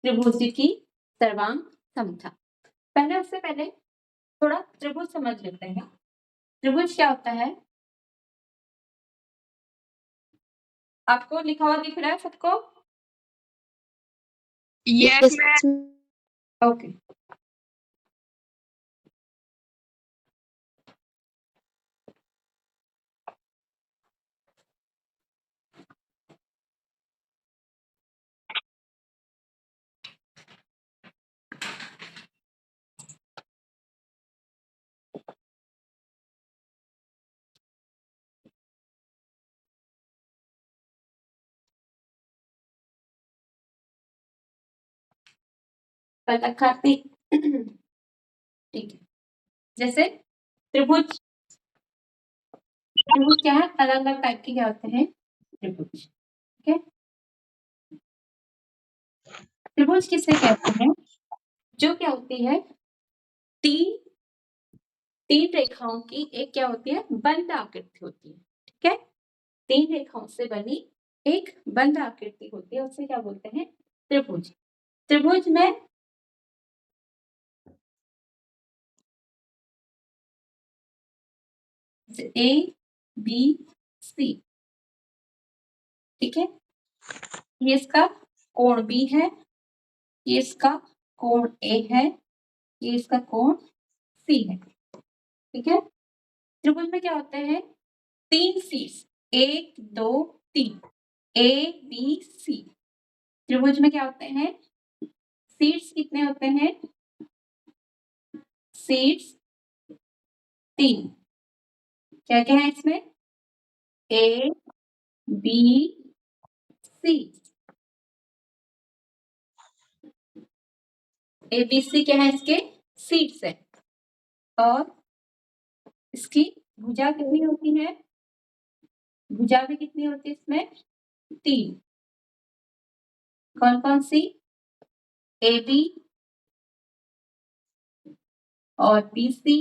त्रिभुज की सर्वांग समता। पहले उससे पहले थोड़ा त्रिभुज समझ लेते हैं। त्रिभुज क्या होता है? आपको लिखा हुआ दिख रहा है सबको? Yes, okay. ठीक है। जैसे त्रिभुज क्या है? अलग अलग टाइप के क्या होते हैं? त्रिभुज। ठीक है। त्रिभुज किसे कहते हैं? जो क्या होती है, तीन रेखाओं की एक क्या होती है? बंद आकृति होती है। ठीक है। 3 रेखाओं से बनी एक बंद आकृति होती है, उसे क्या बोलते हैं? त्रिभुज। त्रिभुज में ए बी सी, ठीक है, ये इसका कोण बी है, ये इसका कोण ए है, ये इसका कोण सी है। ठीक है। त्रिभुज में क्या होते हैं? 3 शीर्ष, 1 2 3, ए बी सी। त्रिभुज में क्या होते हैं? शीर्ष कितने होते हैं? शीर्ष 3। क्या क्या है इसमें? ए बी सी। ए बी सी क्या है? इसके शीर्ष है। और इसकी भुजा कितनी होती है? भुजा भी कितनी होती है इसमें? 3। कौन कौन सी? ए बी और बी सी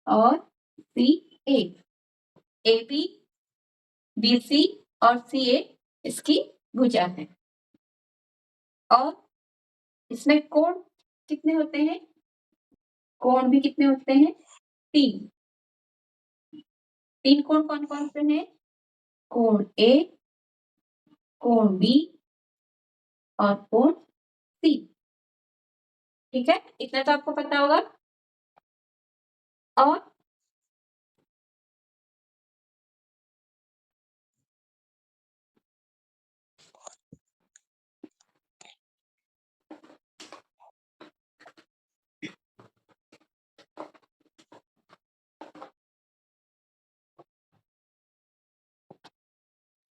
और सी ए। ए बी, बी सी और सी ए इसकी भुजा है। और इसमें कोण कितने होते हैं? कोण भी कितने होते हैं? 3। 3 कोण कौन कौन से हैं? कोण ए, कोण बी और कोण सी। ठीक है, इतना तो आपको पता होगा। और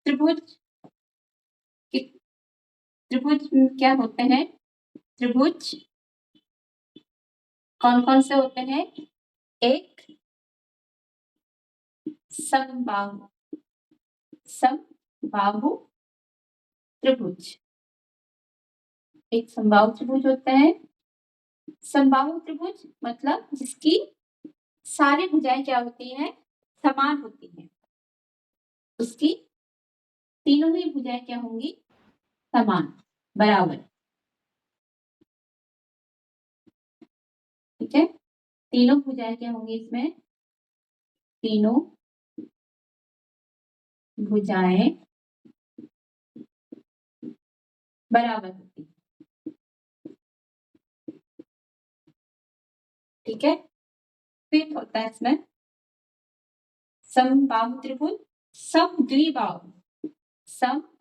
त्रिभुज क्या होते हैं? त्रिभुज कौन कौन से होते हैं? एक समबाहु त्रिभुज। एक समबाहु त्रिभुज होता है। समबाहु त्रिभुज मतलब जिसकी सारी भुजाएं क्या होती हैं? समान होती हैं। उसकी तीनों ही भुजाएं क्या होंगी? समान, बराबर। ठीक है। तीनों भुजाएं क्या होंगी इसमें? तीनों भुजाएं बराबर होती है। ठीक है। फिर होता है इसमें समबाहु त्रिभुज, समद्विबाहु, समद्विबाहु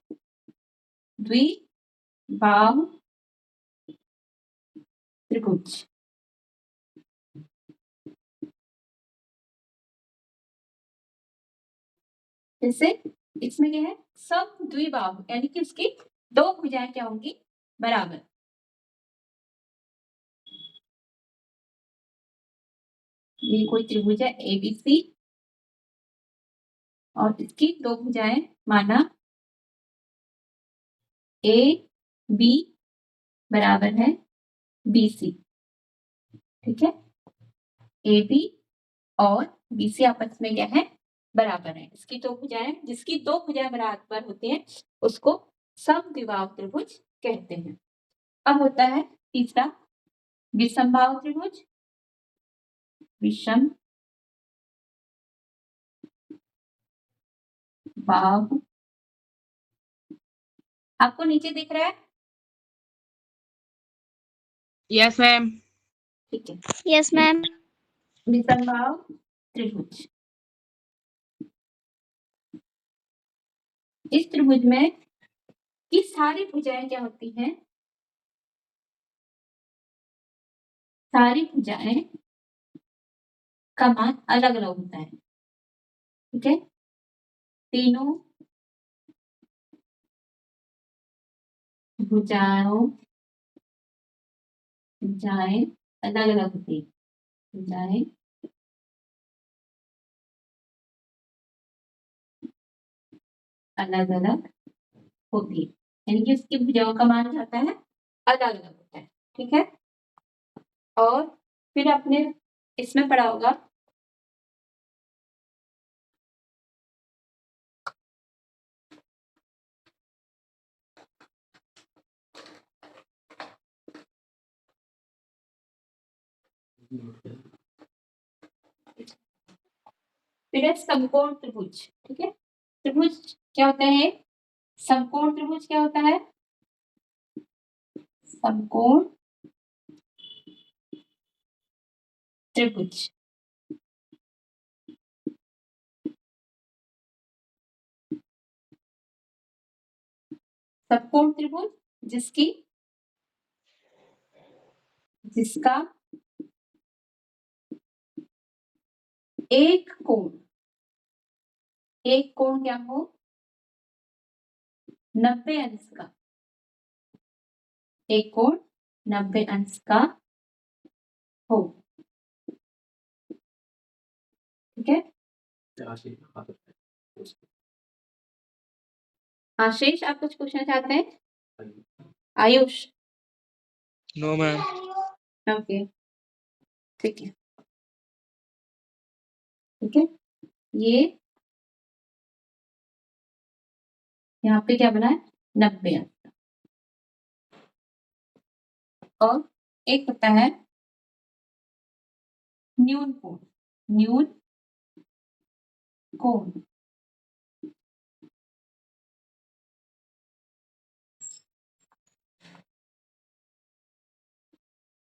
त्रिभुज। जैसे इसमें क्या है? समद्विबाहु यानी कि उसकी 2 भुजाएं क्या होंगी? बराबर। ये कोई त्रिभुज है एबीसी और इसकी 2 भुजाएं माना ए बी बराबर है बी सी। ठीक है। ए बी और बी सी आपस में क्या है? बराबर है। इसकी 2 भुजाएं, जिसकी 2 भुजाएं बराबर होती हैं उसको समद्विबाहु त्रिभुज कहते हैं। अब होता है तीसरा विषमबाहु त्रिभुज। विषम बाहु, आपको नीचे दिख रहा है? Yes ma'am. ठीक है, यस मैम। विषमबाहु त्रिभुज। इस त्रिभुज में की सारी भुजाएं क्या होती हैं? सारी भुजाएं का मान अलग अलग होता है। ठीक है, तीनों भुजाओं भुजाएं अलग अलग होती है। भुजाएं अलग अलग होती है, यानी कि उसकी भुजाओं का मान क्या होता है? अलग अलग होता है। ठीक है, और फिर आपने इसमें पढ़ा होगा फिर है समकोण त्रिभुज। ठीक है, त्रिभुज क्या होता है? समकोण त्रिभुज क्या होता है? समकोण त्रिभुज समकोण त्रिभुज जिसका एक कोण क्या हो? 90 अंश का। एक कोण 90 अंश का हो। ठीक है, आशीष आप कुछ पूछना चाहते हैं? आयुष? No ma'am. ओके, ठीक है। ठीक है, ये यहाँ पे क्या बना है? 90 अंश। और एक होता है न्यून कोण। न्यून कोण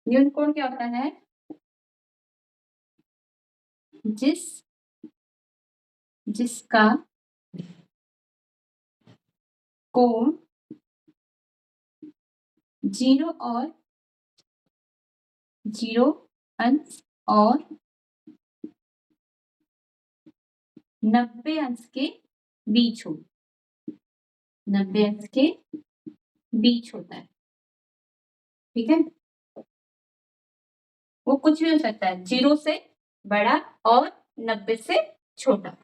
न्यून कोण क्या होता है? जिसका कोण 0 अंश और 90 अंश के बीच हो। 90 अंश के बीच होता है। ठीक है, वो कुछ भी हो सकता है, 0 से बड़ा और 90 से छोटा।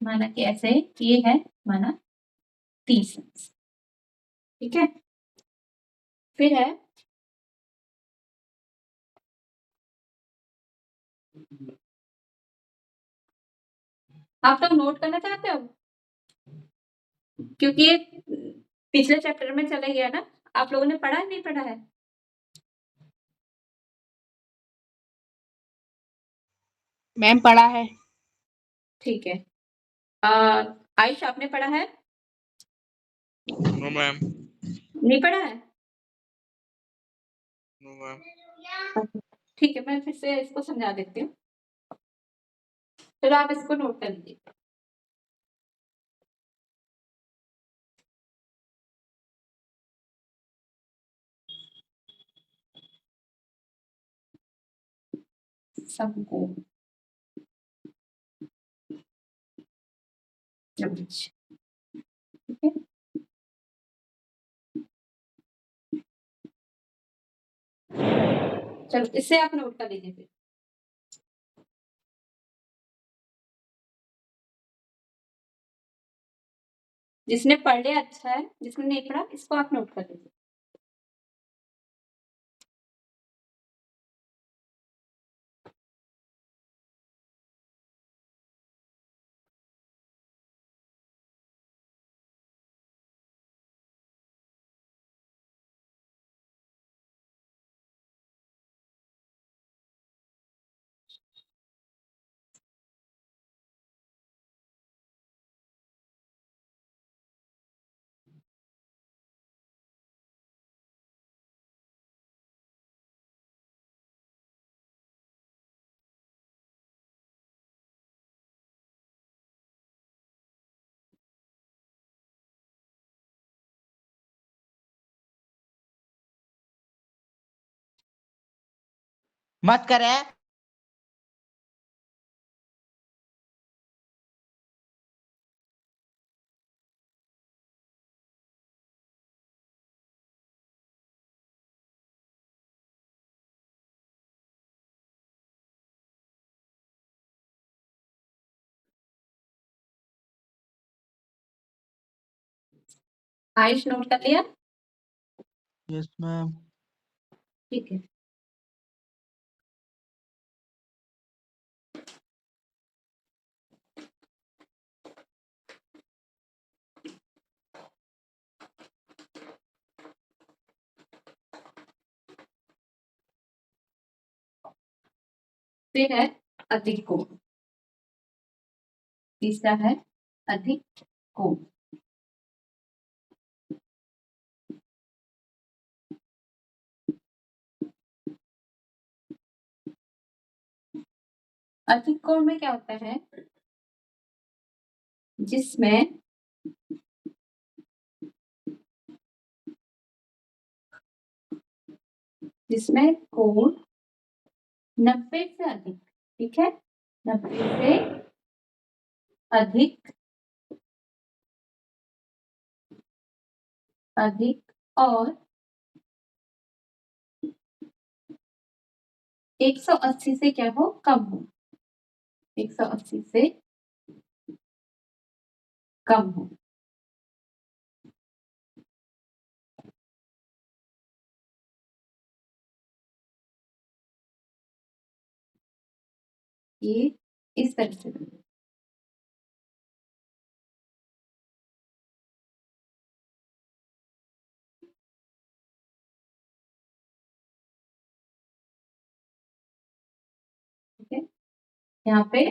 माना कि ऐसे ये है, माना 30 अंश। ठीक है, फिर है आप लोग नोट करना चाहते हो? क्योंकि ये पिछले चैप्टर में चला गया ना, आप लोगों ने पढ़ा है नहीं पढ़ा है? मैम पढ़ा है। ठीक है, आयुष आपने पढ़ा है? No ma'am. नहीं पढ़ा है? No ma'am. ठीक है, मैं फिर से इसको समझा देती हूँ। चलो आप इसको नोट कर लीजिए। समकोण त्रिभुज। ठीक है, चलो इससे आप नोट कर लीजिए। फिर जिसने पढ़ लिया अच्छा है, जिसने नहीं पढ़ा इसको आप नोट कर लीजिए। मत करे। आयुष नोट कर लिया? Yes ma'am. ठीक है। फिर है अधिक कोण। तीसरा है अधिक कोण। अधिक कोण में क्या होता है? जिसमें कोण 90 से अधिक, ठीक है, 90 से अधिक और 180 से क्या हो? कम हो। 180 से कम हो। ये इस तरह से बनेगा। ठीक है, यहाँ पे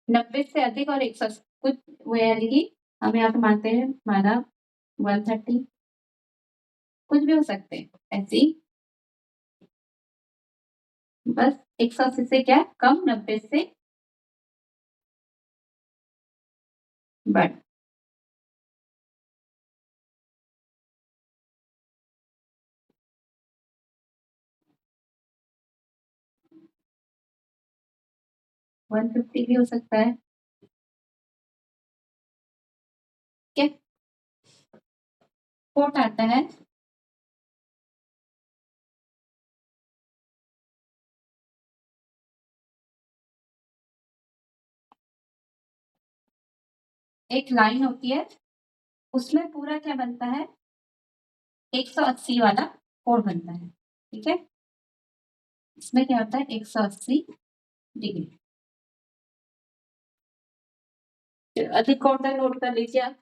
90 से अधिक और 180 कुछ वो यानी कि हम यहाँ पे मानते हैं माना 130, कुछ भी हो सकते हैं ऐसे ही, बस 180 से क्या कम, 90 से बढ़। वन 150 भी हो सकता है। क्या कोट आता है? एक लाइन होती है, उसमें पूरा क्या बनता है? 180 वाला कोण बनता है, ठीक है। इसमें क्या होता है? 180 डिग्री। अधिक कोण तक नोट कर लीजिए आप।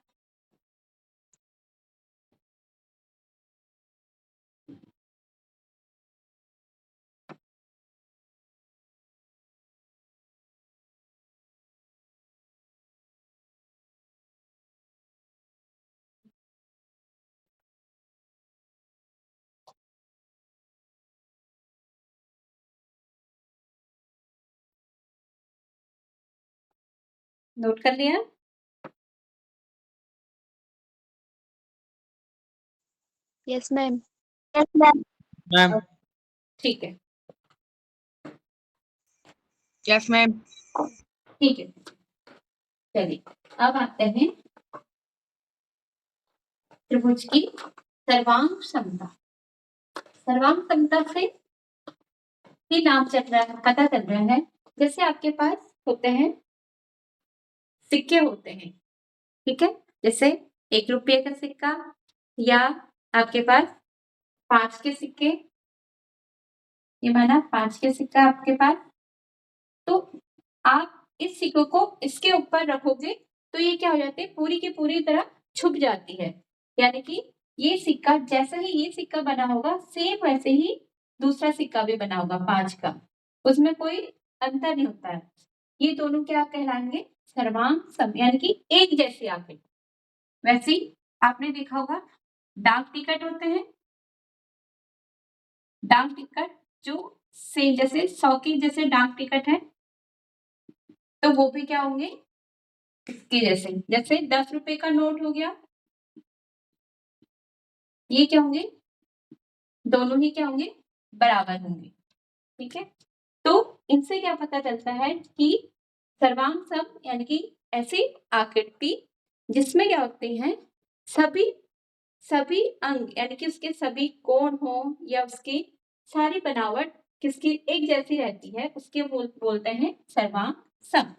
नोट कर लिया? Yes ma'am. मैम। ठीक है, यस मैम। ठीक है। चलिए अब आते हैं त्रिभुज की सर्वांग क्षमता। सर्वांग क्षमता से ही नाम चल रहा है, पता चल रहा है। जैसे आपके पास होते हैं सिक्के होते हैं, ठीक है, जैसे 1 रुपये का सिक्का या आपके पास 5 के सिक्के, ये माना 5 के सिक्का आपके पास, तो आप इस सिक्कों को इसके ऊपर रखोगे तो ये क्या हो जाती है? पूरी की पूरी तरह छुप जाती है। यानी कि ये सिक्का जैसा ही ये सिक्का बना होगा सेम वैसे ही दूसरा सिक्का भी बना होगा 5 का, उसमें कोई अंतर नहीं होता है। ये दोनों क्या कहलाएंगे? सर्वांग सम, यानी कि एक जैसे आंकड़े। वैसे ही आपने देखा होगा डाक टिकट होते हैं, डाक टिकट जो सेम जैसे 100 की जैसे डाक टिकट है, तो वो भी क्या होंगे? इसके जैसे, जैसे 10 रुपए का नोट हो गया, ये क्या होंगे? दोनों ही क्या होंगे? बराबर होंगे, ठीक है। तो इनसे क्या पता चलता है कि सर्वांग सम यानी कि ऐसी आकृति जिसमें क्या होते हैं सभी अंग यानी कि उसके सभी कोण हो या उसकी सारी बनावट किसकी एक जैसी रहती है उसके बोलते हैं सर्वांग सम।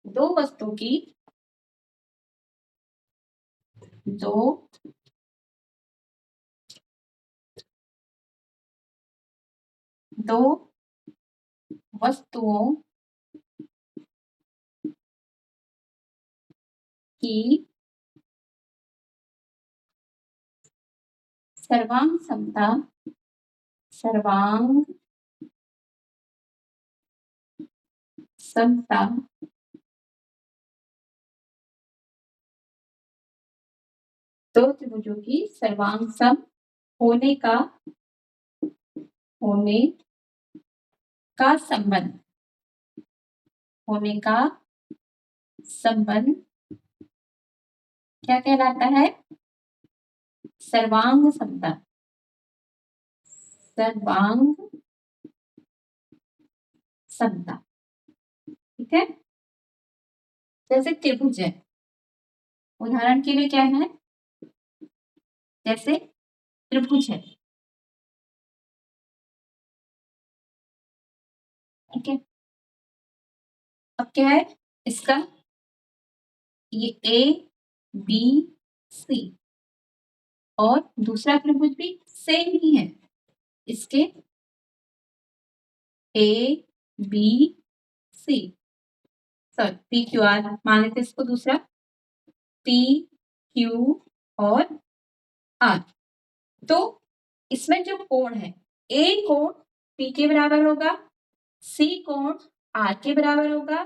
दो वस्तु की दो दो वस्तुओं की सर्वांग समता दो त्रिभुजों की सर्वांग सम होने का संबंध क्या कहलाता है? सर्वांग समता। ठीक है। जैसे त्रिभुज है, उदाहरण के लिए क्या है, जैसे त्रिभुज है, ठीक है। अब क्या है इसका, ये ए बी सी और दूसरा त्रिभुज भी सेम ही है, इसके A B C sorry P Q R मान लेते इसको, दूसरा पी क्यू और आर। तो इसमें जो कोण है, ए कोण पी के बराबर होगा, सी कोण आर के बराबर होगा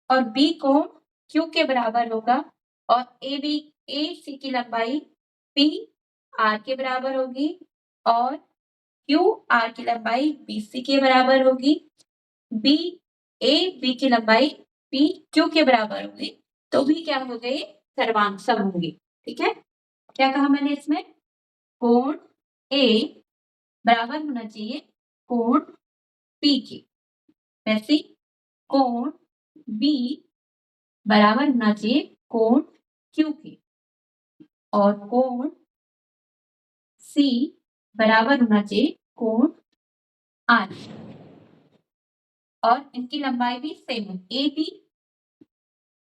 और बी कोण क्यू के बराबर होगा और ए सी की लंबाई पी आर के बराबर होगी और क्यू आर की लंबाई बी सी के बराबर होगी, बी ए बी की लंबाई पी क्यू के बराबर होगी, तो भी क्या हो गए, सर्वांग सम होंगे। ठीक है। क्या कहा मैंने इसमें, कोण ए बराबर होना चाहिए कोण पी के, वैसे कोण बी बराबर होना चाहिए कोण क्यू के और कोण सी बराबर होना चाहिए कोण आर और इनकी लंबाई भी सेम है,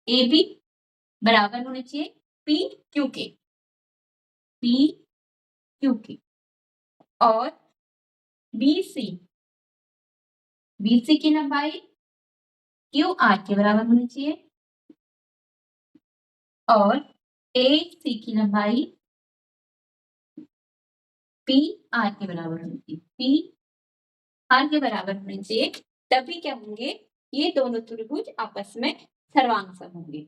ए बी बराबर होने चाहिए पी क्यू के और बी सी की लंबाई क्यू आर के बराबर होनी चाहिए और ए सी की लंबाई पी आर के बराबर होनी चाहिए, पी आर के बराबर होनी चाहिए, तभी क्या होंगे, ये दोनों त्रिभुज आपस में सर्वांग सम होंगे।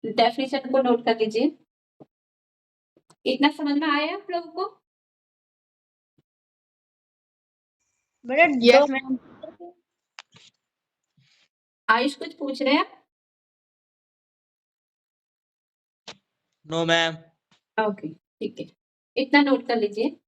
डेफिनेशन को नोट कर लीजिए। इतना समझ में आया आप लोगों को? Yes ma'am. आयुष कुछ पूछ रहे हैं? No ma'am. ओके ठीक है, इतना नोट कर लीजिए।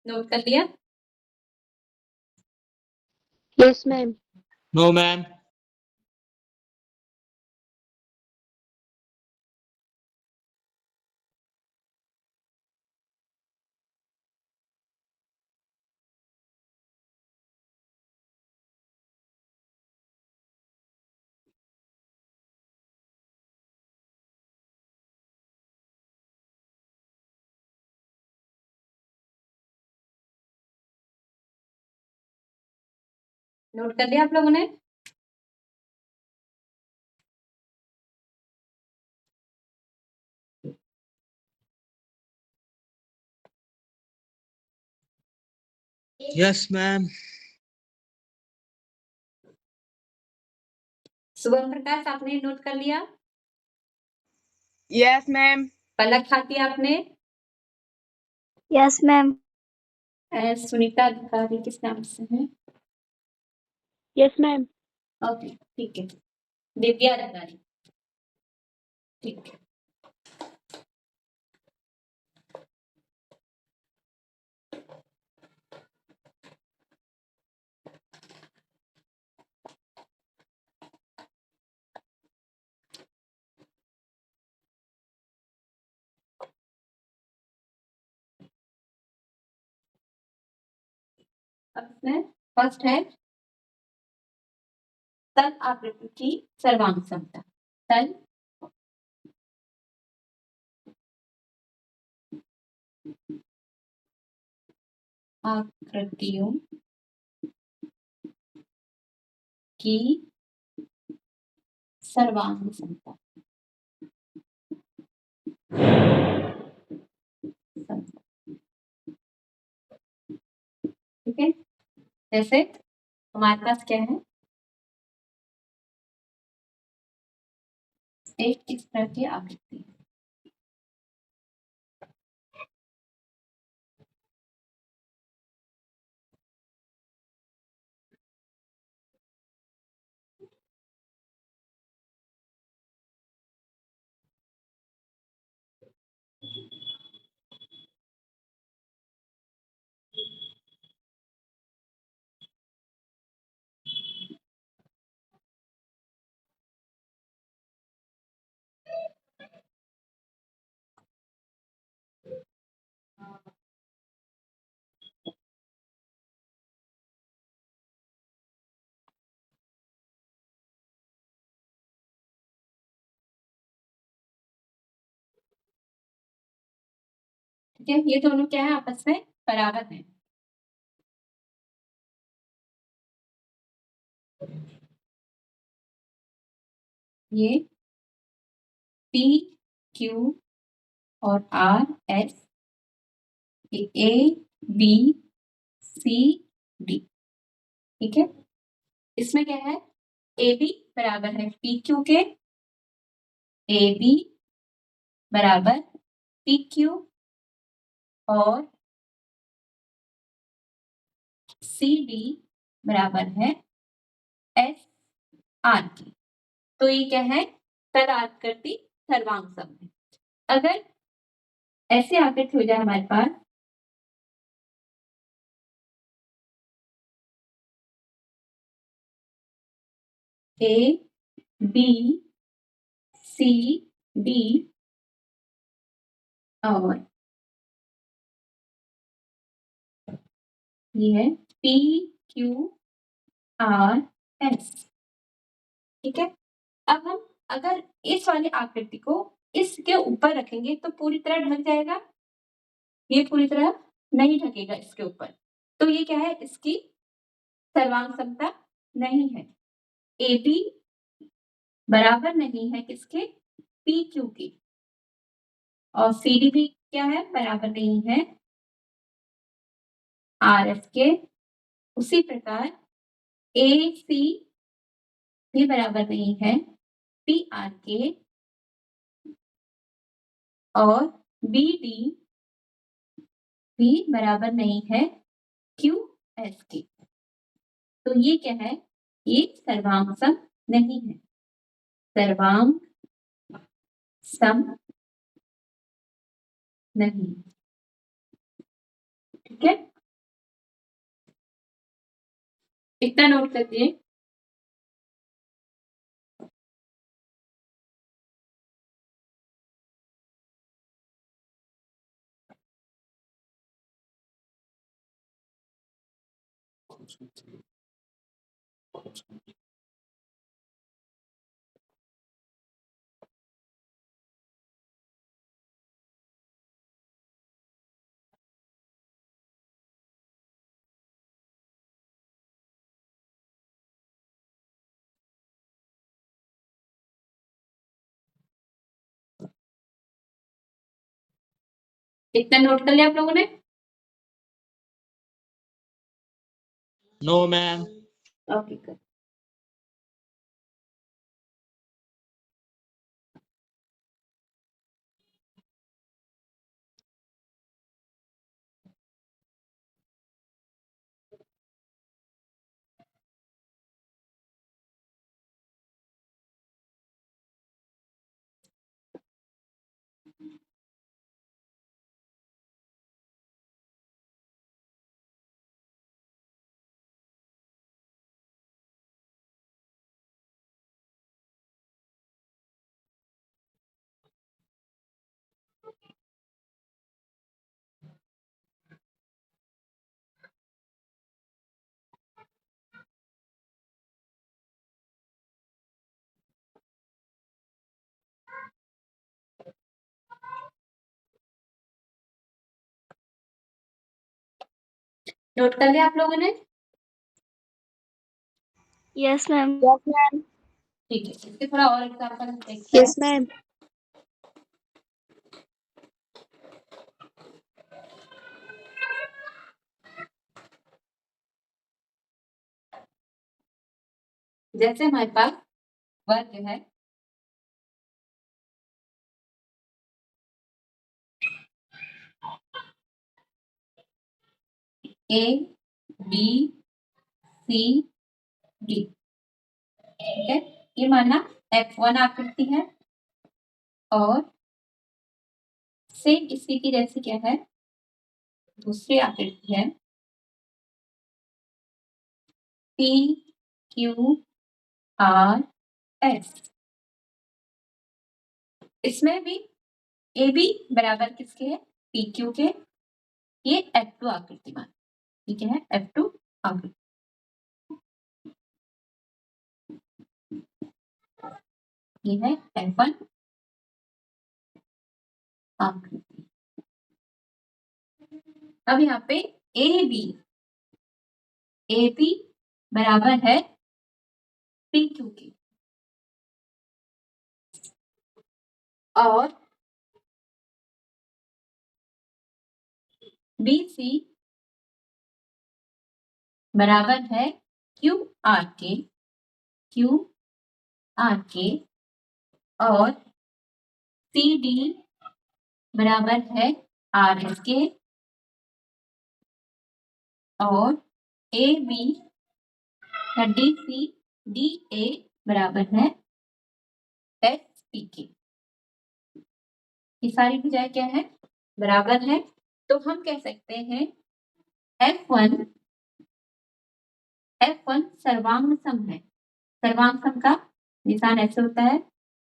नोट कर लिया? Yes ma'am. No ma'am. Note कर लिया आप लोगों ने? Yes, ma'am. शुभम प्रकाश आपने नोट कर लिया? Yes, ma'am. पलक खाती आपने? Yes, ma'am. सुनीता अधिकारी किस नाम से है? Yes, ma'am. ओके, ठीक है। दिव्या अधिकारी, ठीक है। अब इसमें फर्स्ट है तल आकृति की सर्वांग समता। तल आकृतियों की सर्वांग समता। ठीक है, जैसे हमारे पास क्या है, एक इस तरह की आकृति है। ठीक है, ये दोनों क्या है, आपस में बराबर है। ये पी क्यू और R S, A B C D. ठीक है, इसमें क्या है, ए बी बराबर है पी क्यू के, ए बी बराबर पी क्यू और सी डी बराबर है एस आर की। तो ये क्या है, तल आकृति सर्वांग समता। अगर ऐसे आकृति हो जाए हमारे पास, ए बी सी डी और ये है पी क्यू आर एस। ठीक है, अब हम अगर इस वाली आकृति को इसके ऊपर रखेंगे तो पूरी तरह ढक जाएगा, ये पूरी तरह नहीं ढकेगा इसके ऊपर। तो ये क्या है, इसकी सर्वांग समता नहीं है। ए बी बराबर नहीं है किसके, पी क्यू की, और सी डी भी क्या है, बराबर नहीं है आर एस के। उसी प्रकार ए सी भी बराबर नहीं है पी आर के, और बी डी भी बराबर नहीं है क्यू एस के। तो ये क्या है, ये सर्वांग सम नहीं है। सर्वांग सम नहीं। ठीक है, इतना नोट करते इतना नोट कर लिया आप लोगों ने? No, ma'am. ओके कर। नोट कर लिया आप लोगों ने? Yes, ma'am. ठीक है, इसके थोड़ा और एग्जाम्पल देखते हैं। Yes, ma'am. जैसे हमारे पास वर्ग है A, B, C, D, ठीक है। ये माना F1 आकृति है और सेम इसी की जैसी क्या है, दूसरी आकृति है P, Q, R, S। इसमें भी AB बराबर किसके है? PQ के। ये F2 आकृति मान, ठीक है, F2 आकृति। ये है F1 आकृति। अब यहाँ पे AB बराबर है PQ के और BC बराबर है QR के और CD बराबर है RS के और AB या DA बराबर है SP के। ये सारी भुजाएं क्या है? बराबर है। तो हम कह सकते हैं F1 सर्वांग सम है। सर्वांग सम का निशान ऐसे होता है,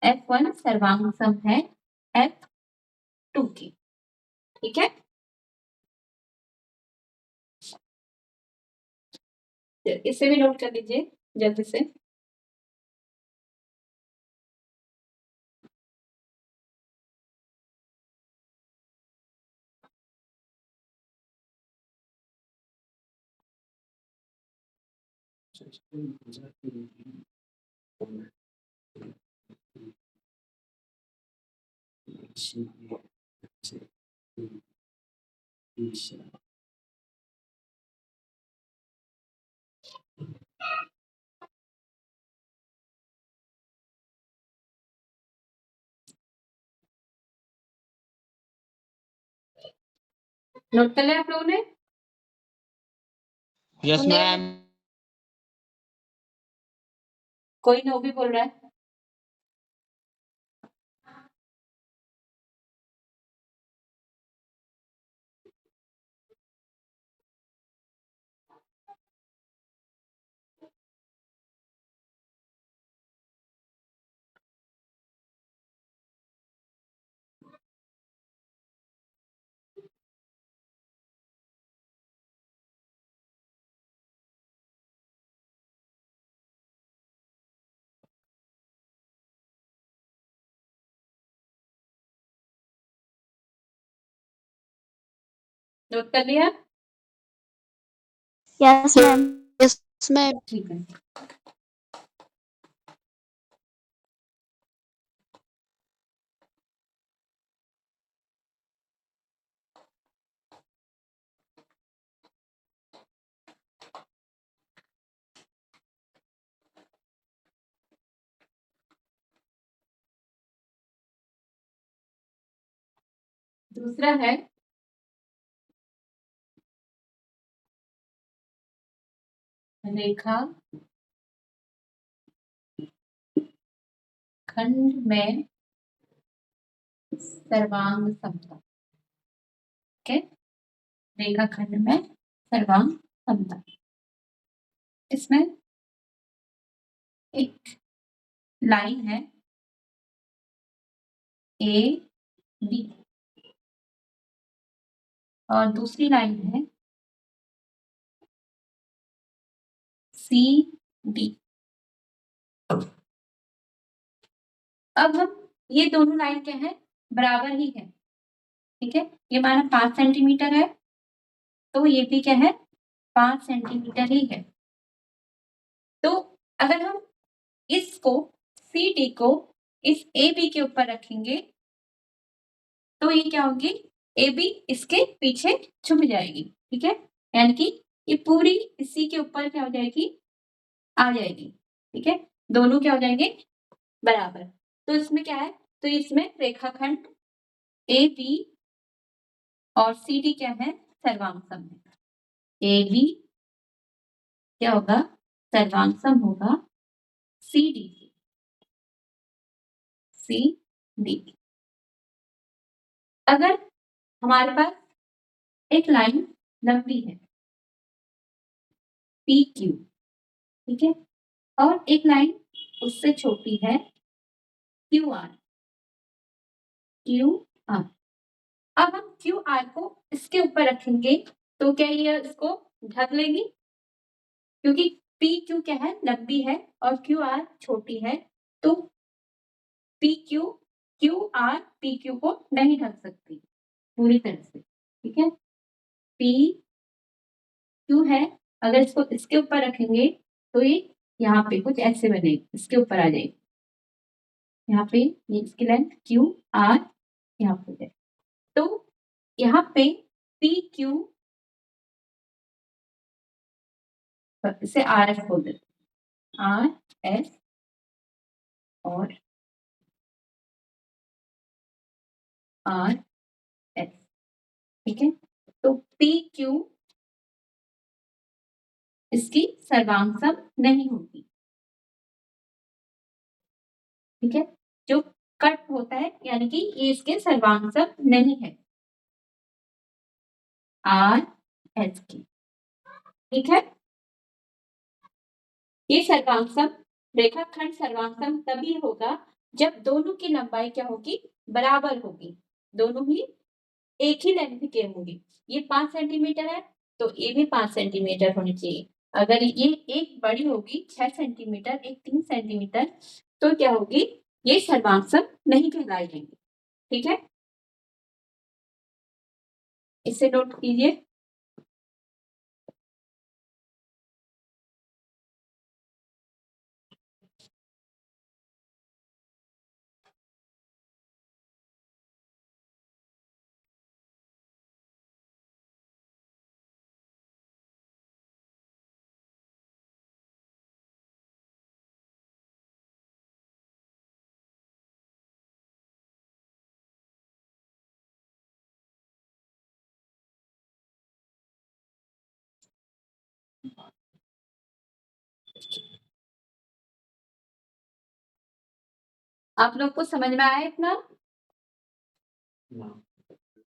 F1 सर्वांग सम है F2 के, ठीक है। इसे भी नोट कर लीजिए जल्दी से। नोट कर लिया आप लोगों ने? Yes, ma'am. कोई नो भी बोल रहा है? नोट कर लिया? Yes, ma'am. Yes, ma'am. ठीक है। दूसरा है रेखा खंड में सर्वांग समता। ओके, रेखा खंड में सर्वांग समता। इसमें एक लाइन है ए बी और दूसरी लाइन है सी डी। अब हम ये दोनों लाइन क्या है, बराबर ही है। ठीक है, ये माना 5 सेंटीमीटर है तो ये भी क्या है, 5 सेंटीमीटर ही है। तो अगर हम इसको सी डी को इस ए बी के ऊपर रखेंगे तो ये क्या होगी, ए बी इसके पीछे छुप जाएगी। ठीक है, यानी कि ये पूरी इसी के ऊपर क्या हो जाएगी, आ जाएगी। ठीक है, दोनों क्या हो जाएंगे, बराबर। तो इसमें क्या है, तो इसमें रेखाखंड ए बी और सी डी क्या है, सर्वांग सम है। ए बी क्या होगा, सर्वांग सम होगा सी डी सी डी। अगर हमारे पास एक लाइन लंबी है पी क्यू, ठीक है, और एक लाइन उससे छोटी है क्यू आर क्यू आर। अब हम क्यू आर को इसके ऊपर रखेंगे तो क्या ये इसको ढक लेगी, क्योंकि पी क्यू क्या है, लंबी है और क्यू आर छोटी है। तो P Q Q R P Q को नहीं ढक सकती पूरी तरह से। ठीक है, पी क्यू है, अगर इसको इसके ऊपर रखेंगे तो ये यहाँ पे कुछ ऐसे बनेगी, इसके ऊपर आ जाएगी। यहाँ पे ये इसकी लेंथ क्यू आर यहाँ पे है। तो यहाँ पे पी क्यू, इसे आर एस बोल देते, आर एस और आर एस। ठीक है, तो पी क्यू इसकी सर्वांग सम नहीं होगी। ठीक है, जो कट होता है यानी कि ये इसके सर्वांग सम नहीं है आर एस की। ठीक है, ये सर्वांग सम, रेखाखंड सर्वांग सम तभी होगा जब दोनों की लंबाई क्या होगी, बराबर होगी, दोनों ही एक ही लेंथ के होंगे। ये 5 सेंटीमीटर है तो ये भी 5 सेंटीमीटर होनी चाहिए। अगर ये एक बड़ी होगी 6 सेंटीमीटर, एक 3 सेंटीमीटर, तो क्या होगी, ये सर्वांग सम नहीं कहलाएगी। ठीक है, इसे नोट कीजिए। आप लोग को समझ में आया इतना?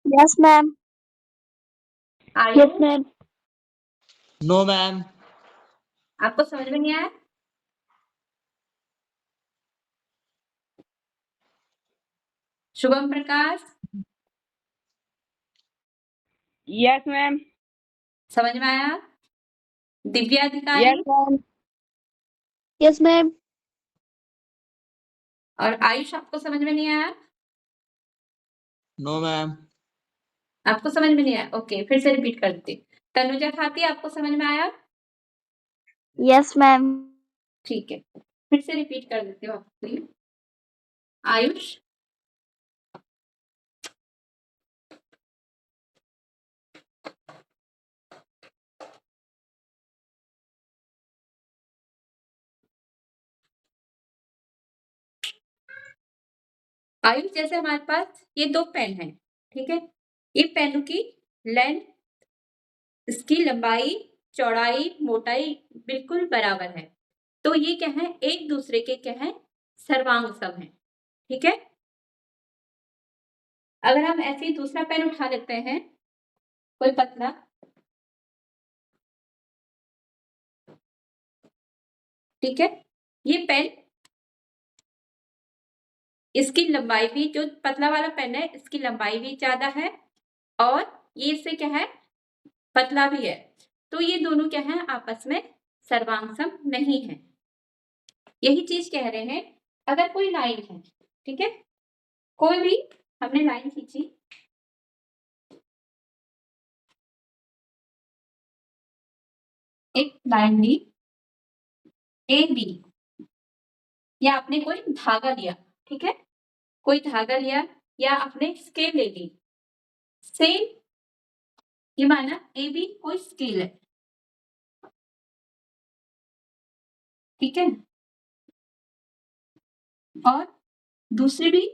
Yes, ma'am. आयु, Yes, ma'am. No, ma'am. आपको समझ में नहीं आया? शुभम प्रकाश, Yes, ma'am. समझ में आया? Divya Adhikari Yes, ma'am. Yes, ma'am. और आयुष, आपको समझ में नहीं आया? No, ma'am. आपको समझ में नहीं आया? ओके, फिर से रिपीट कर देती हूँ। तनुजा खाती, आपको समझ में आया? Yes, ma'am. ठीक है, फिर से रिपीट कर देती हूँ आपके लिए। आयुष, आयुष जैसे हमारे पास ये 2 पेन है, ठीक है, ये पेन की लेंथ, इसकी लंबाई, चौड़ाई, मोटाई बिल्कुल बराबर है। तो ये क्या है, एक दूसरे के क्या है, सर्वांग सम है। ठीक है। अगर हम ऐसे ही दूसरा पेन उठा लेते हैं, कोई पतला, ठीक है, ये पेन, इसकी लंबाई भी, जो पतला वाला पेन है इसकी लंबाई भी ज्यादा है और ये इससे क्या है, पतला भी है। तो ये दोनों क्या है, आपस में सर्वांग सम नहीं है। यही चीज कह रहे हैं, अगर कोई लाइन है, ठीक है, कोई भी हमने लाइन खींची, एक लाइन ली ए बी, या आपने कोई धागा लिया, ठीक है, कोई धागा लिया या आपने स्केल ले ली, सेम, ये माना ए बी कोई स्केल है, ठीक है, और दूसरी भी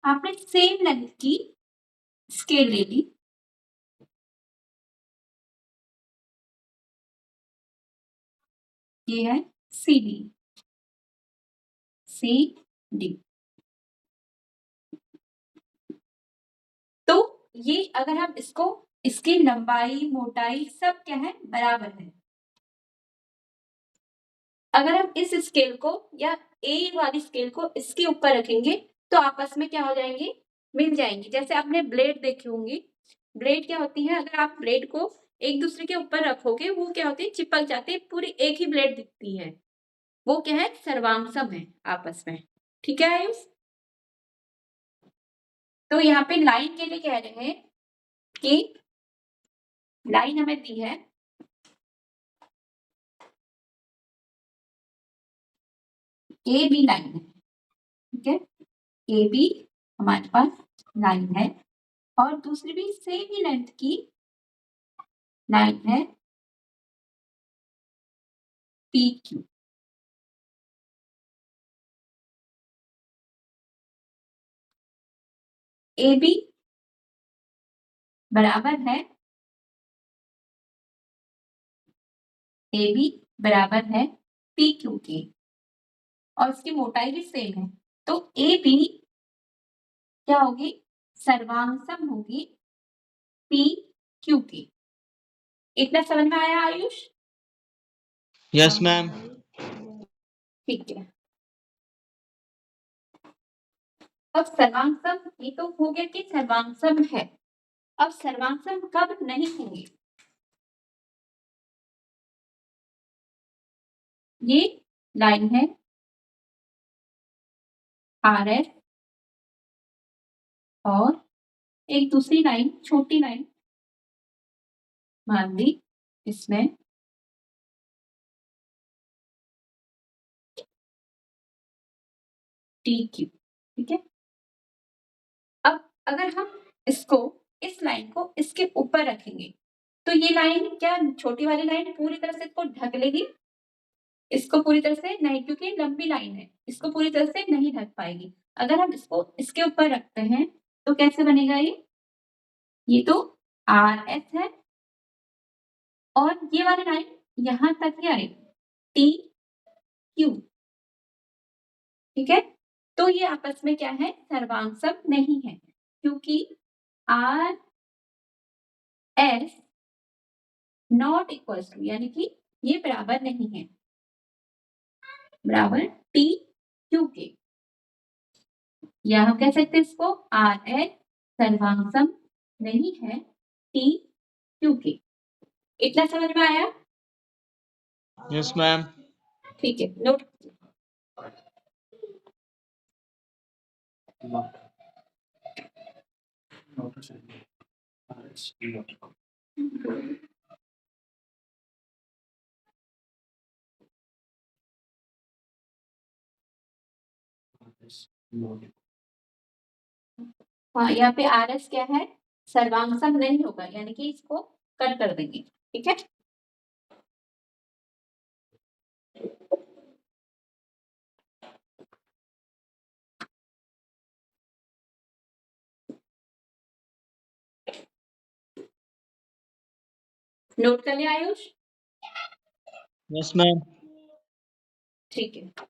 आपने सेम लेंथ की स्केल ले ली, ये है सी डी, सी डी। तो ये अगर हम इसको, इसकी लंबाई, मोटाई सब क्या है, बराबर है। अगर हम इस स्केल को या ए वाली स्केल को इसके ऊपर रखेंगे तो आपस में क्या हो जाएंगे, मिल जाएंगी। जैसे आपने ब्लेड देखी होंगी, ब्लेड क्या होती है, अगर आप ब्लेड को एक दूसरे के ऊपर रखोगे वो क्या होती है, चिपक जाती है, पूरी एक ही ब्लेड दिखती है, वो क्या है, सर्वांग है आपस में। ठीक है आयुष। तो यहाँ पे लाइन के लिए कह रहे हैं कि लाइन हमें दी है, ए बी लाइन है, ठीक है, ए बी हमारे पास लाइन है और दूसरी भी सेम ही लेंथ की लाइन है पी क्यू। ए बी बराबर है, ए बी बराबर है पी क्यू के और इसकी मोटाई भी सेम है। तो ए बी क्या होगी, सर्वांग होगी पी क्यू की। इतना समझ में आया आयुष? Yes ma'am. ठीक है। अब सर्वांग, ये तो हो गया कि सर्वांग है। अब सर्वांग कब नहीं होंगे, ये लाइन है आर एस और एक दूसरी लाइन, छोटी लाइन मान ली, इसमें टी क्यू, ठीक है। अब अगर हम इसको, इस लाइन को इसके ऊपर रखेंगे तो ये लाइन क्या, छोटी वाली लाइन पूरी तरह से इसको ढक लेगी, इसको पूरी तरह से नहीं, क्योंकि लंबी लाइन है, इसको पूरी तरह से नहीं ढक पाएगी। अगर हम इसको इसके ऊपर रखते हैं तो कैसे बनेगा ये तो आर एस है और ये वाली लाइन यहां तक ही आएगी, टी क्यू, ठीक है। तो ये आपस में क्या है, सर्वांग नहीं है, क्योंकि R S not equal to, यानी कि ये बराबर नहीं है, बराबर टी क्यू के, या हम कह सकते हैं इसको आर एस सर्वांग नहीं है टी क्यू के। इतना समझ में आया? Yes ma'am. ठीक है, नोट। हाँ, यहाँ पे आर एस क्या है, सर्वांग नहीं होगा, यानी कि इसको कट कर देंगे, ठीक है। नोट कर लिया आयुष? Yes, ma'am. ठीक है।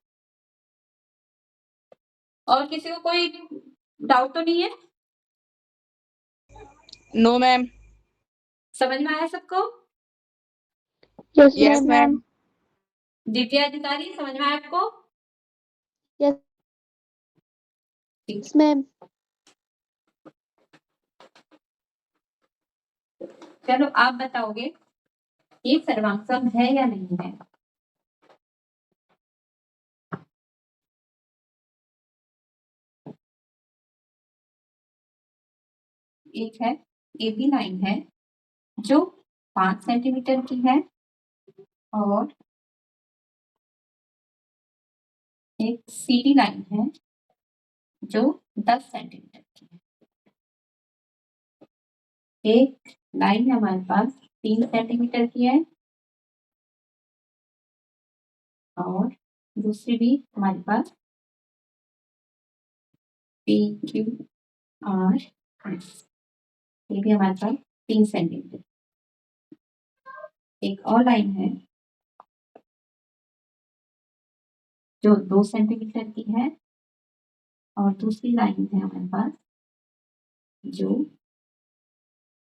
और किसी को कोई डाउट तो नहीं है? No ma'am. समझ में आया सबको? Yes, yes ma'am. ma'am. Divya अधिकारी समझ में आया आपको? Yes, ठीक। ma'am. चलो आप बताओगे ये सर्वांग है या नहीं है? एक है AB लाइन है जो 5 सेंटीमीटर की है और एक CD लाइन है जो 10 सेंटीमीटर की है। एक लाइन हमारे पास 3 सेंटीमीटर की है और दूसरी भी हमारे पास PQR, ये भी हमारे पास 3 सेंटीमीटर। एक और लाइन है जो 2 सेंटीमीटर की है और दूसरी लाइन है हमारे पास जो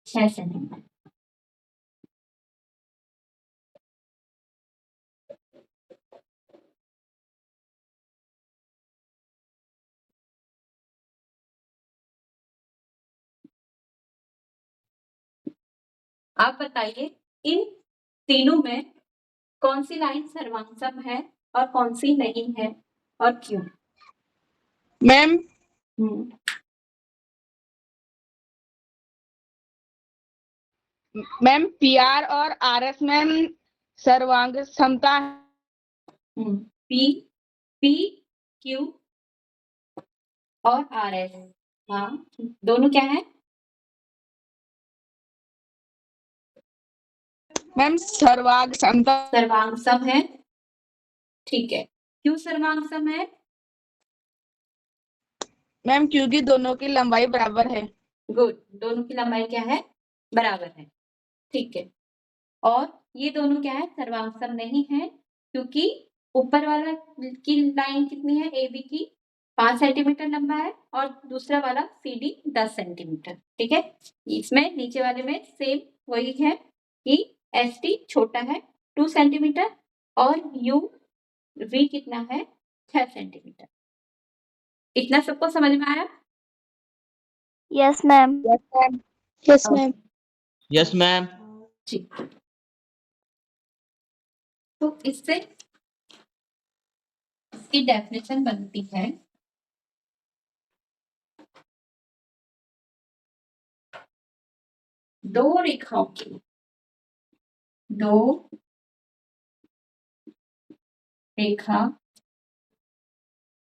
6 सेंटीमीटर। आप बताइए इन तीनों में कौन सी लाइन सर्वांग है और कौन सी नहीं है और क्यों? मैम मैम PR और RS मैम सर्वांग समता। P P Q और RS, हाँ दोनों क्या है? मैम सर्वांग समता। सर्वांग सम है। ठीक है, क्यों सर्वांग सम है? मैम क्योंकि दोनों की लंबाई बराबर है। गुड, दोनों की लंबाई क्या है? बराबर है। ठीक है, और ये दोनों क्या है? सर्वांग सम नहीं है क्योंकि ऊपर वाला की लाइन कितनी है? AB की 5 सेंटीमीटर लंबा है और दूसरा वाला CD 10 सेंटीमीटर। ठीक है, इसमें नीचे वाले में सेम वही है कि ST छोटा है 2 सेंटीमीटर और UV कितना है? 6 सेंटीमीटर। इतना सबको समझ में आया? Yes, ma'am. Yes ma'am. Yes, ma'am. Yes, ma'am. ठीक, तो इससे इसकी डेफिनेशन बनती है दो रेखाओं की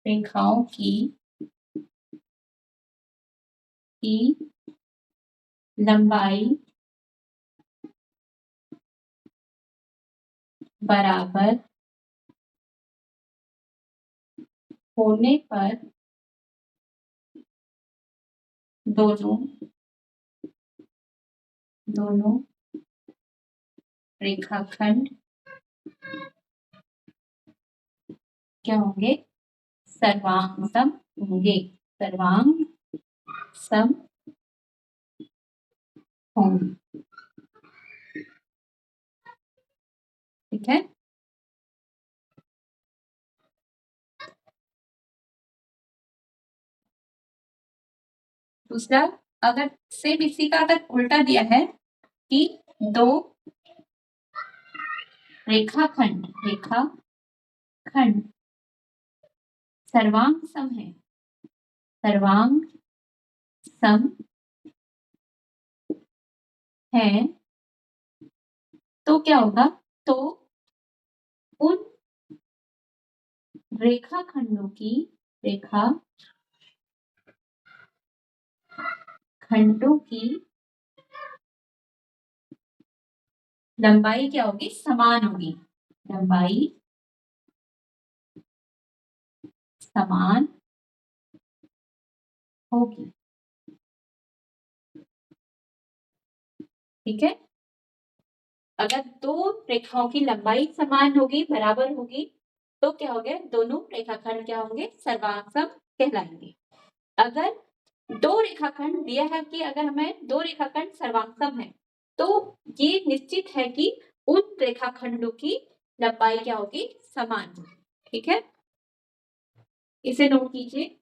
रेखाओं की लंबाई बराबर होने पर दोनों रेखाखंड क्या होंगे? सर्वांग सम होंगे। सर्वांग सम होंगे। ठीक है, दूसरा अगर सेम इसी का अगर उल्टा दिया है कि दो रेखाखंड सर्वांग सम है, सर्वांग सम है तो क्या होगा? तो उन रेखाखंडों की लंबाई क्या होगी? समान होगी। लंबाई समान होगी। ठीक है, अगर दो रेखाओं की लंबाई समान होगी, बराबर होगी, तो क्या हो गया, दोनों रेखाखंड क्या होंगे, सर्वांगसम कहलाएंगे। अगर दो रेखाखंड दिया है कि अगर हमें दो रेखाखंड सर्वांगसम है, तो ये निश्चित है कि उन रेखाखंडों की लंबाई क्या होगी, समान होगी। ठीक है, इसे नोट कीजिए।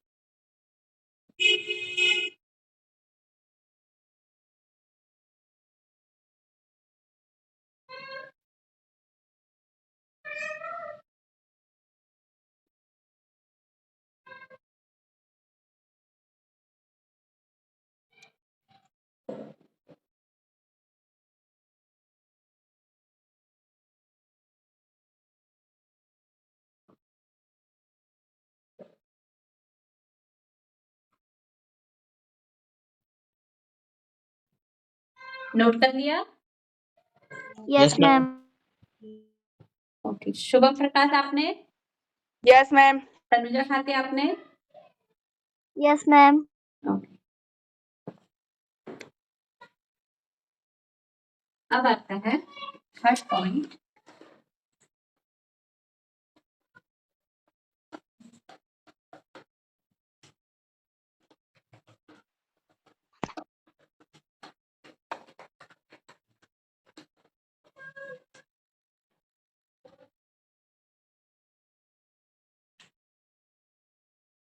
नोट कर लिया? Yes, ma'am. ओके, शुभम प्रकाश आपने, Yes, ma'am. तनुजा खाते आपने, Yes, ma'am. ओके। अब आता है थर्ड पॉइंट।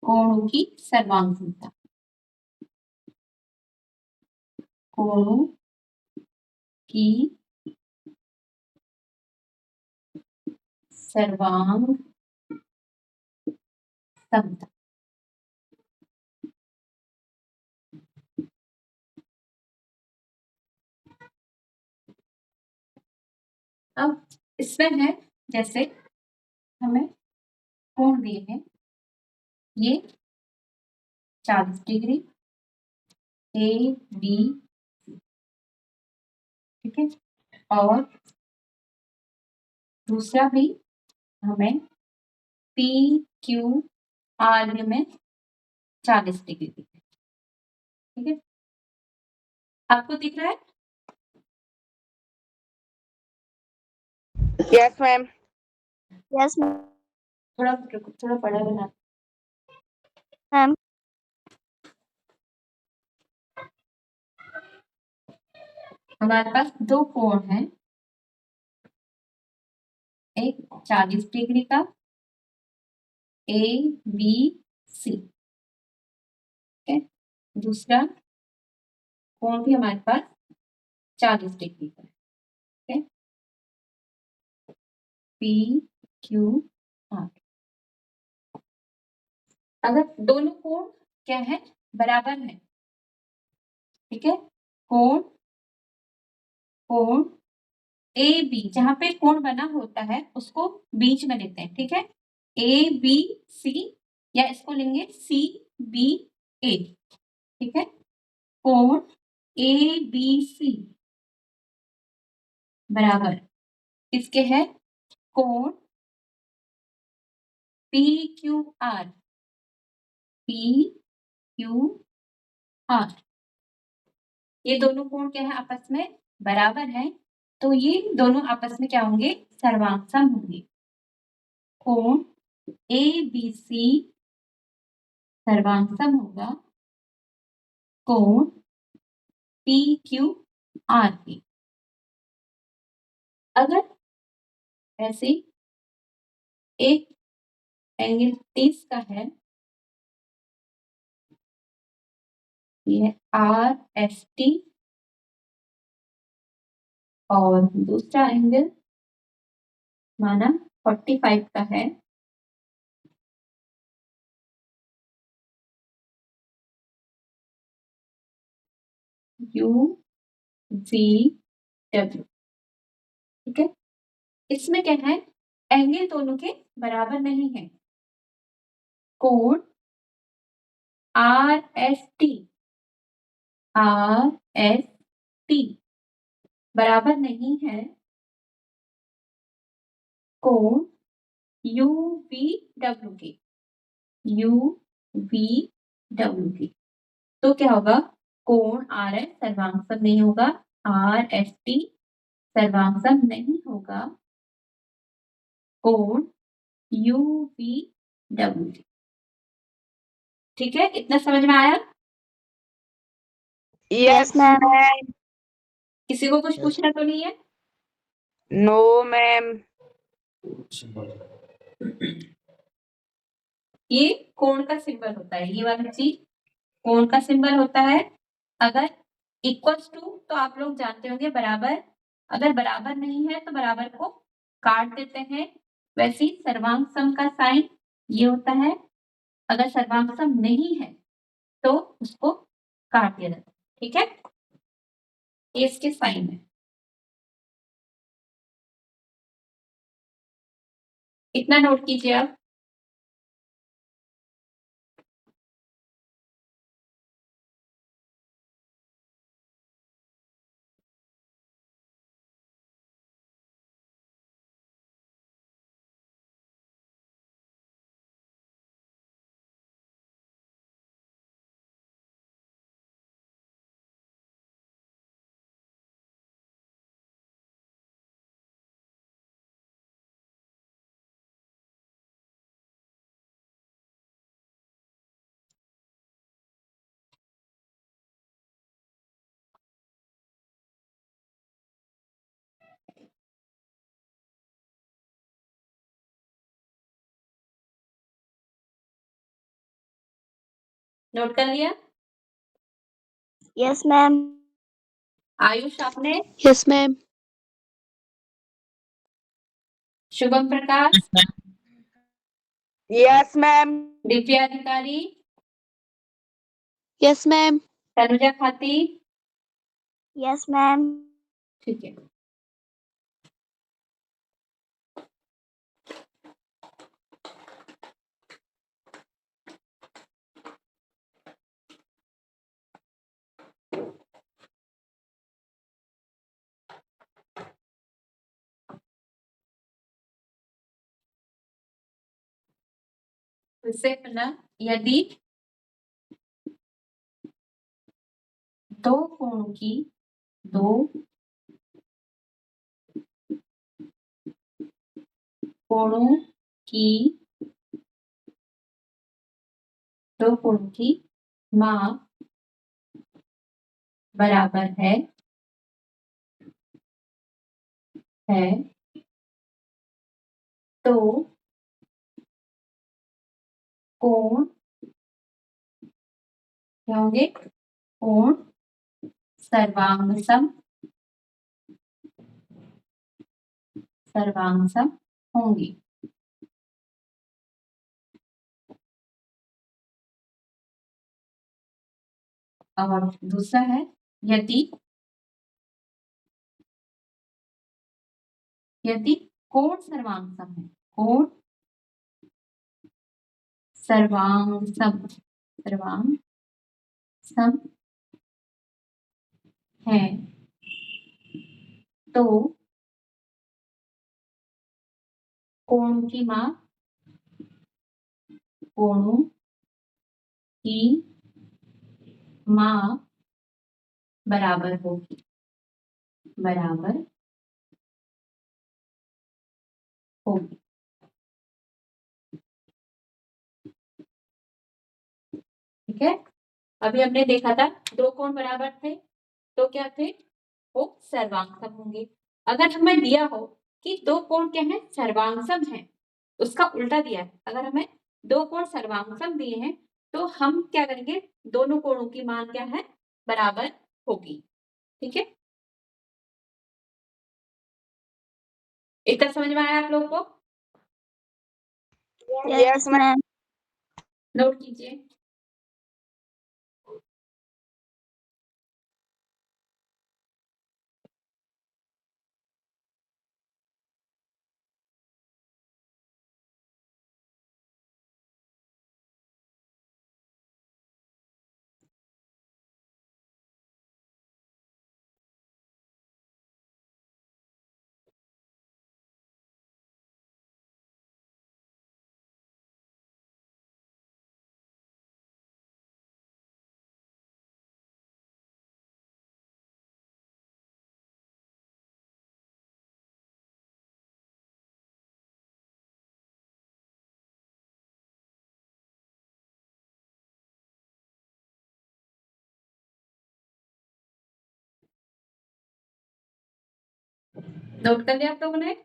कोणों की सर्वांगसमता। कोणों की सर्वांग समता। अब इसमें है, जैसे हमें कोण दिए हैं, ये 40 डिग्री ए बी, ठीक है, और दूसरा भी हमें पी क्यू आर में 40 डिग्री दिए, ठीक है, आपको दिख रहा है? Yes, ma'am. Yes, थोड़ा बड़ा बना। ma'am. हमारे पास दो कोण हैं, एक 40 डिग्री का ए बी सी, ठीक है, दूसरा कोण भी हमारे पास 40 डिग्री का, ठीक है, पी क्यू आर। अगर दोनों कोण क्या है, बराबर है, ठीक है, कोण कोण ए बी, जहां पे कोण बना होता है उसको बीच में लेते हैं, ठीक है, ए बी सी, या इसको लेंगे सी बी ए, ठीक है, कोण ए बी सी बराबर इसके है कोण P Q are, P Q are. ये दोनों कोण क्या है, आपस में बराबर है, तो ये दोनों आपस में क्या होंगे, सर्वांगसम होंगे। कोण ए बी सी सर्वांगसम होगा कोण पी क्यू आर की। अगर ऐसे एक एंगल 30 का है, ये आर एस टी, और दूसरा एंगल माना 45 का है, यू वी डब्ल्यू, ठीक है, इसमें क्या है, एंगल दोनों के बराबर नहीं है। कोण आर एस टी बराबर नहीं है कोण यू वी डब्ल्यू की। तो क्या होगा, कोण आर एस सर्वांगसम नहीं होगा, आर एस टी सर्वांग नहीं होगा कोण UVW। ठीक है, इतना समझ में आया? Yes, ma'am. किसी को कुछ Yes. पूछना तो नहीं है? No ma'am. ये कोण का सिंबल होता है, ये वाला चीज कोण का सिंबल होता है। अगर इक्वल्स टू तो आप लोग जानते होंगे बराबर, अगर बराबर नहीं है तो बराबर को काट देते हैं। वैसे ही सर्वांग सम का साइन ये होता है, अगर सर्वांग सम नहीं है तो उसको काट दिया जाता है। ठीक है, ये इसके साइन है। इतना नोट कीजिए आप। नोट कर लिया? Yes, ma'am. आयुष आपने? Yes, ma'am. Shubham Prakash? Yes ma'am. Divya Adhikari? Yes, ma'am. Tanuja खाती? Yes, ma'am. ठीक है। इससे ना, यदि दो कोणों की दो कोणों की दो कोणों की माप बराबर है तो कोण क्या होंगे? कोण सर्वांगसम सर्वांगसम होंगे। और दूसरा है, यदि यदि कोण सर्वांगसम है, कोण सर्वांगसम सर्वांगसम है तो कोणों की माप कोणों की माप बराबर होगी, बराबर होगी। ठीक है, अभी हमने देखा था दो कोण बराबर थे तो क्या थे? वो सर्वांगसम होंगे। अगर हमें दिया हो कि दो कोण क्या है? सर्वांगसम है, उसका उल्टा दिया है। अगर हमें दो कोण सर्वांगसम दिए हैं तो हम क्या करेंगे? दोनों कोणों की मान क्या है? बराबर होगी। ठीक है, इतना समझ में आया आप लोगों को? Yes, ma'am. नोट कीजिए। नोट कर लिया आप लोगों ने?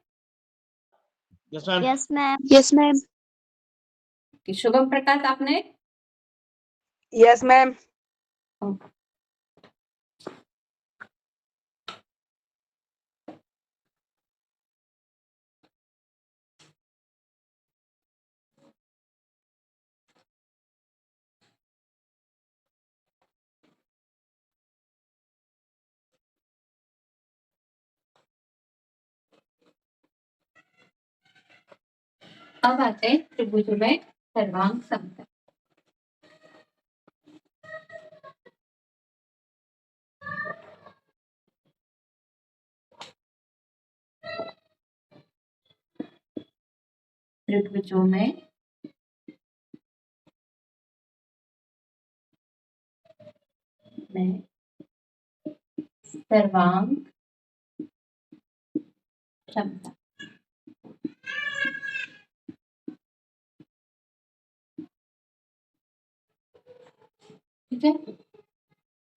Yes, ma'am. Yes, ma'am. Yes, ma'am. कि शुभम प्रकाश आपने? Yes, ma'am. अब आते हैं त्रिभुज में सर्वांग समतल। त्रिभुजों में सर्वांग समतल। ठीक है,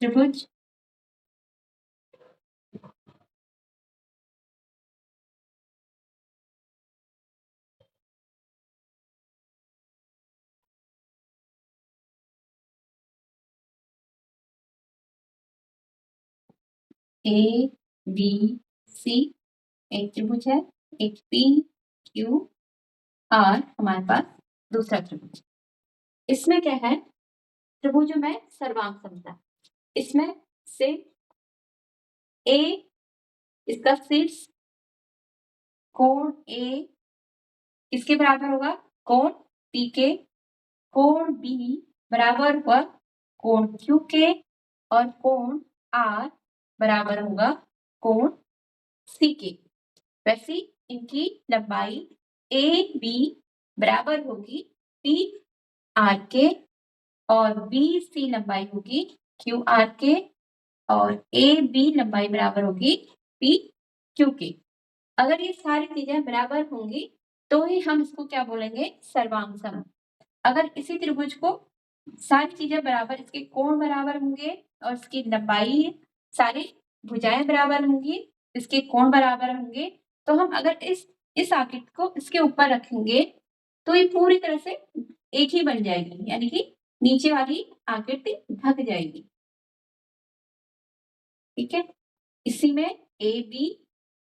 त्रिभुज ए बी सी एक त्रिभुज है, एक पी क्यू आर हमारे पास दूसरा त्रिभुज। इसमें क्या है, त्रिभुजों में सर्वांग समतल। इसमें से ए, इसका शीर्ष कोण ए किसके बराबर होगा, कोण पी के। कोण बी बराबर होगा कोण क्यू के, और कोण आर बराबर होगा कोण सी के। वैसे इनकी लंबाई ए बी बराबर होगी पी आर के, और बी सी लंबाई होगी क्यू आर के, और ए बी लंबाई बराबर होगी पी क्यू के। अगर ये सारी चीजें बराबर होंगी तो ही हम इसको क्या बोलेंगे, सर्वांग समतल। अगर इसी त्रिभुज को सारी चीजें बराबर, इसके कोण बराबर होंगे और इसकी लंबाई, सारी भुजाएं बराबर होंगी, इसके कोण बराबर होंगे, तो हम अगर इस आकृति को इसके ऊपर रखेंगे तो ये पूरी तरह से एक ही बन जाएगी, यानी कि नीचे वाली आकृति ढक जाएगी। ठीक है, इसी में ए बी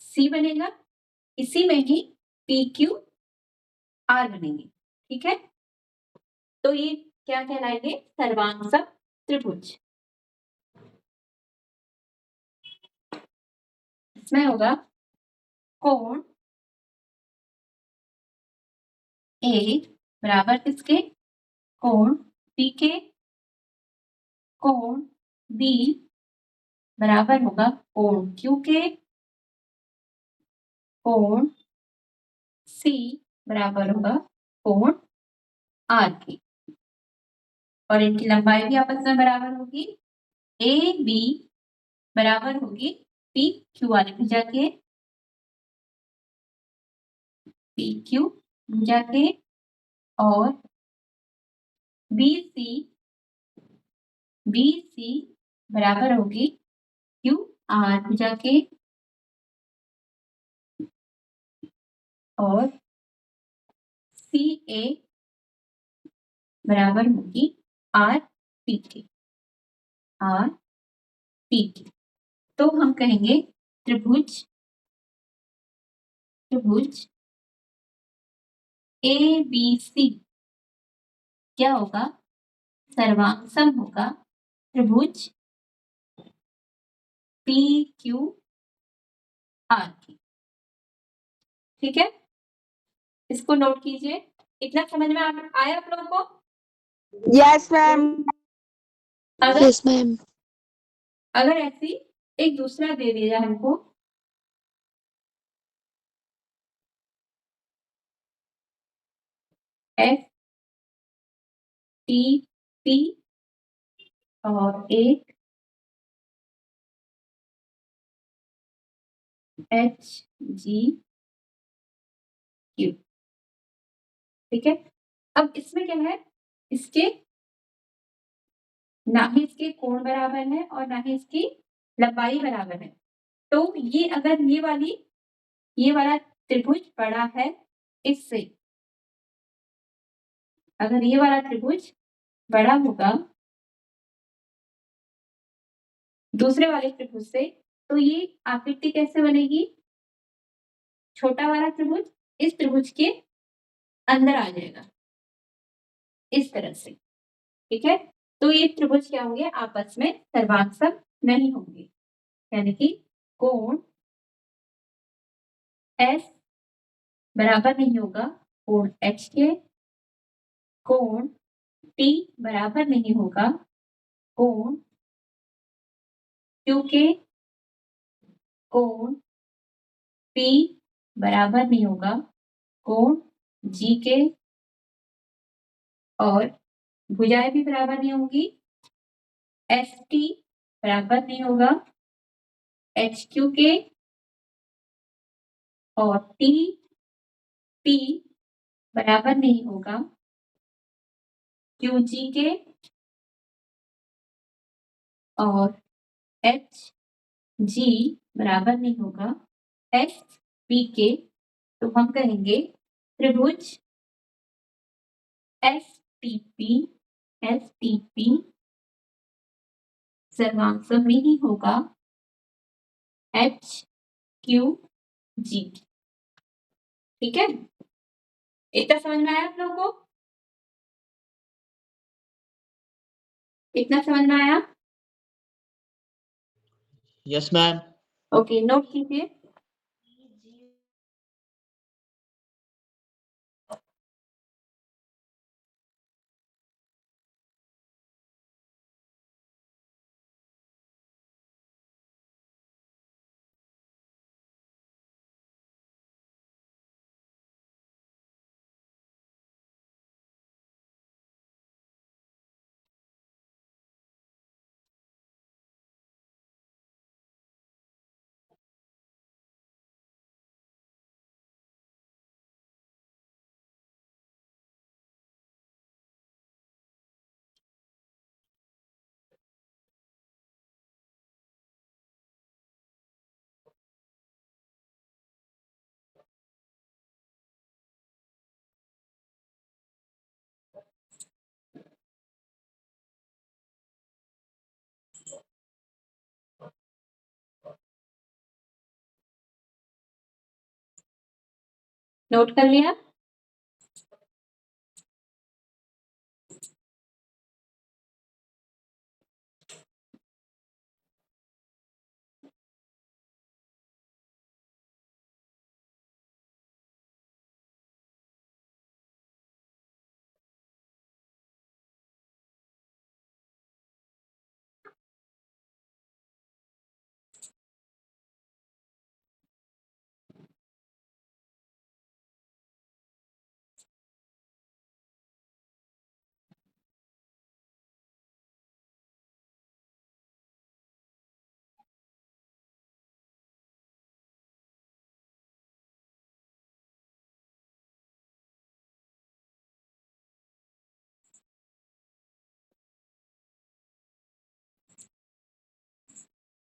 सी बनेगा, इसी में ही पी क्यू आर बनेंगे। ठीक है, तो ये क्या कहलाएंगे, सर्वांग समतल त्रिभुज। इसमें होगा कोण ए बराबर किसके, कोण पी के। कोण बी बराबर होगा कोण क्यू के। कोण सी बराबर होगा कोण आर के, और इनकी लंबाई भी आपस में बराबर होगी। ए बी बराबर होगी पी क्यू वाली भुजा के, पी क्यू भुजा के, और बी सी बराबर होगी क्यू आर भुजा के, और सी ए बराबर होगी आर पी के, आर पी के। तो हम कहेंगे त्रिभुज ए बी सी क्या होगा, सर्वांग सम होगा त्रिभुज पी क्यू आर की। ठीक है, इसको नोट कीजिए। इतना समझ में आया आप लोगों को? Yes, ma'am. अगर Yes, ma'am. अगर ऐसी एक दूसरा दे दिया जाए हमको, एफ टी पी और एक एच जी क्यू। ठीक है, अब इसमें क्या है, इसके ना ही इसके कोण बराबर है और ना ही इसकी लंबाई बराबर है। तो ये अगर ये वाली ये वाला त्रिभुज बड़ा है इससे। अगर ये वाला त्रिभुज बड़ा होगा दूसरे वाले त्रिभुज से, तो ये आकृति कैसे बनेगी? छोटा वाला त्रिभुज इस त्रिभुज के अंदर आ जाएगा, इस तरह से। ठीक है, तो ये त्रिभुज क्या होंगे? आपस में सर्वांगसम नहीं होंगे, यानी कि कोण S बराबर नहीं होगा कोण H के, कोण T बराबर नहीं होगा कोण Q के, कोण P बराबर नहीं होगा कोण G के, और भुजाएं भी बराबर नहीं होंगी। ST बराबर नहीं होगा HQ के, और TP बराबर नहीं होगा QG के, और HG बराबर नहीं होगा SP के। तो हम कहेंगे त्रिभुज STP सर्वांगसम नहीं होगा HQG। ठीक है, इतना समझ में आया आप लोगों को? इतना समझ में आया? Yes, ma'am. ओके, नोट कीजिए। नोट कर लिया?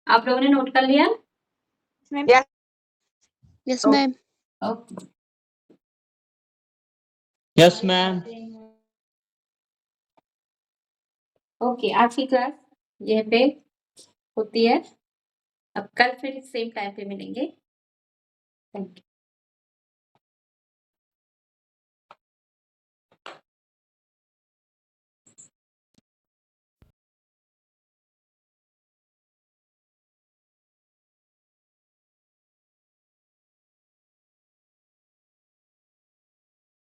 आप लोगों ने नोट कर लिया? Yes. Yes, Oh. ma'am. Okay, Yes, ma'am. Okay, आज की क्लास यह पे होती है। अब कल फिर सेम टाइम पे मिलेंगे। Thank you.